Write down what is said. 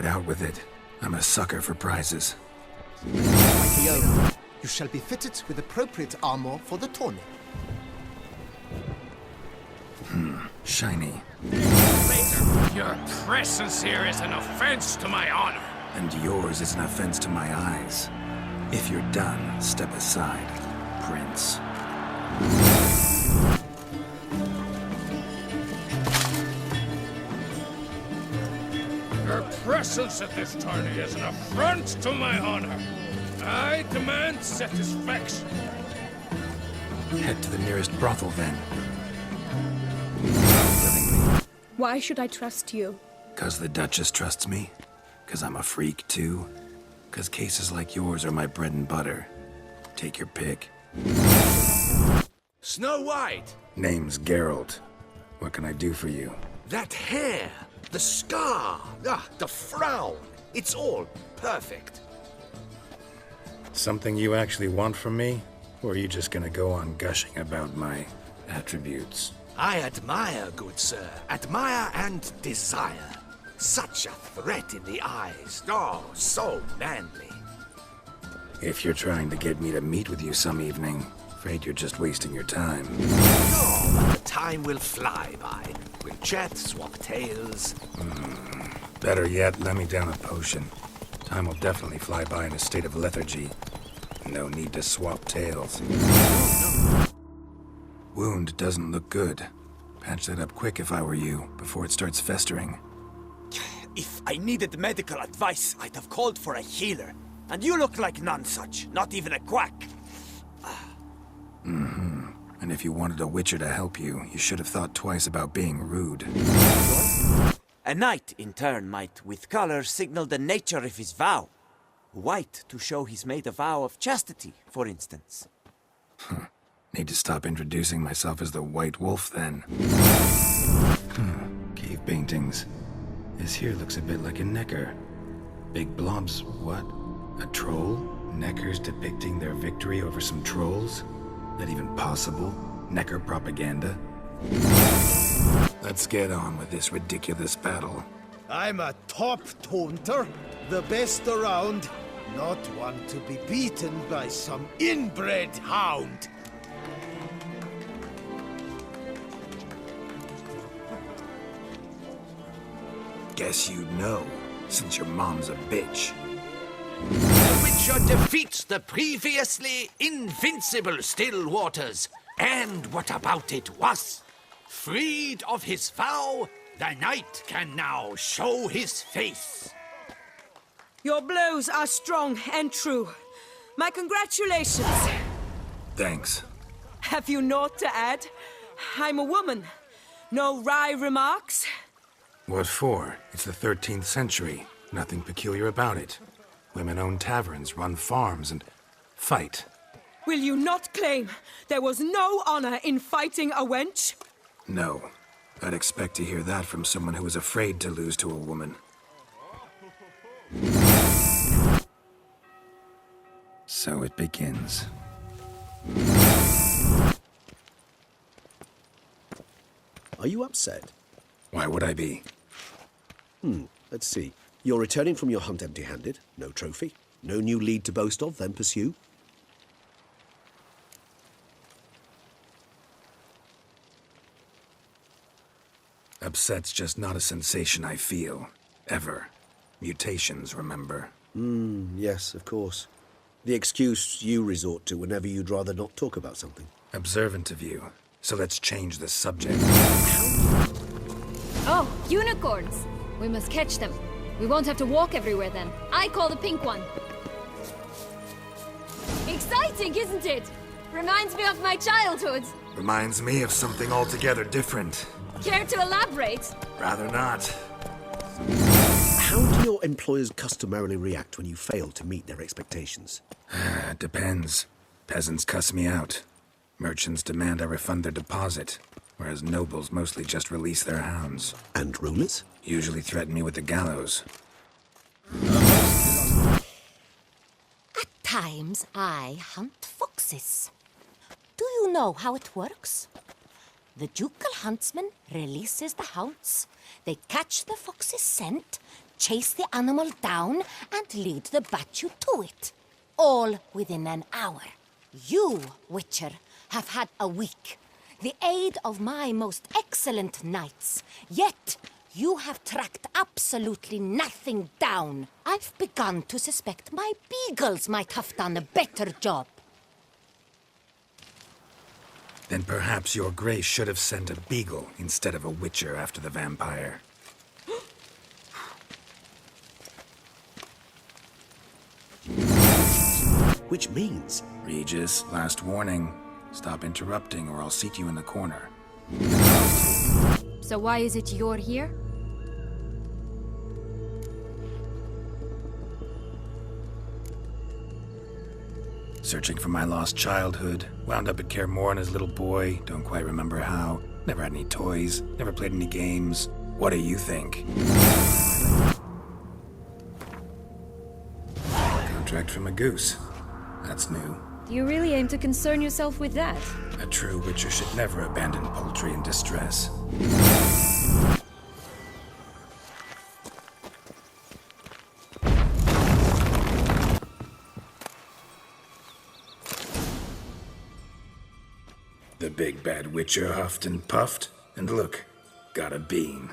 right out with it. I'm a sucker for prizes. You shall be fitted with appropriate armor for the tourney. Shiny. Your presence here is an offense to my honor. And yours is an offense to my eyes. If you're done, step aside, Prince. Your presence at this tourney is an affront to my honor. I demand satisfaction. Head to the nearest brothel, then. Why should I trust you? 'Cause the Duchess trusts me? 'Cause I'm a freak, too? 'Cause cases like yours are my bread and butter. Take your pick. Snow White! Name's Geralt. What can I do for you? That hair! The scar! The frown! It's all perfect. Something you actually want from me? Or are you just gonna go on gushing about my attributes? I admire, good sir. Admire and desire. Such a threat in the eyes. Oh, so manly. If you're trying to get me to meet with you some evening, afraid you're just wasting your time. No, but the time will fly by. We'll chat, swap tales. Better yet, let me down a potion. Time will definitely fly by in a state of lethargy. No need to swap tales. Wound doesn't look good. Patch that up quick if I were you, before it starts festering. If I needed medical advice, I'd have called for a healer. And you look like none such, not even a quack. And if you wanted a witcher to help you, you should have thought twice about being rude. A knight, in turn, might, with color, signal the nature of his vow. White, to show he's made a vow of chastity, for instance. Need to stop introducing myself as the White Wolf, then. Cave paintings. This here looks a bit like a necker. Big blobs, what? A troll? Neckers depicting their victory over some trolls? That even possible? Necker propaganda? Let's get on with this ridiculous battle. I'm a top taunter, the best around. Not one to be beaten by some inbred hound. Guess you'd know, since your mom's a bitch. The Witcher defeats the previously invincible Still Waters. And what about it was? Freed of his vow, the knight can now show his face. Your blows are strong and true. My congratulations. Thanks. Have you naught to add? I'm a woman. No wry remarks? What for? It's the 13th century. Nothing peculiar about it. Women own taverns, run farms, and fight. Will you not claim there was no honor in fighting a wench? No. I'd expect to hear that from someone who was afraid to lose to a woman. So it begins. Are you upset? Why would I be? Let's see. You're returning from your hunt empty-handed. No trophy. No new lead to boast of, then pursue. Upset's just not a sensation I feel. Ever. Mutations, remember? Yes, of course. The excuse you resort to whenever you'd rather not talk about something. Observant of you. So let's change the subject. Oh, unicorns! We must catch them. We won't have to walk everywhere then. I call the pink one. Exciting, isn't it? Reminds me of my childhood. Reminds me of something altogether different. Care to elaborate? Rather not. How do your employers customarily react when you fail to meet their expectations? Depends. Peasants cuss me out. Merchants demand I refund their deposit, whereas nobles mostly just release their hounds. And rulers? Usually threaten me with the gallows. At times, I hunt foxes. Do you know how it works? The ducal huntsman releases the hounds. They catch the fox's scent, chase the animal down, and lead the Batu to it. All within an hour. You, Witcher, have had a week. The aid of my most excellent knights. Yet, you have tracked absolutely nothing down. I've begun to suspect my beagles might have done a better job. Then perhaps your grace should have sent a beagle instead of a witcher after the vampire. Which means... Regis, last warning. Stop interrupting or I'll seat you in the corner. So why is it you're here? Searching for my lost childhood. Wound up at Kaer Morhen as a little boy. Don't quite remember how. Never had any toys. Never played any games. What do you think? Contract from a goose. That's new. Do you really aim to concern yourself with that? A true witcher should never abandon poultry in distress. The big bad witcher huffed and puffed, and look, got a bean.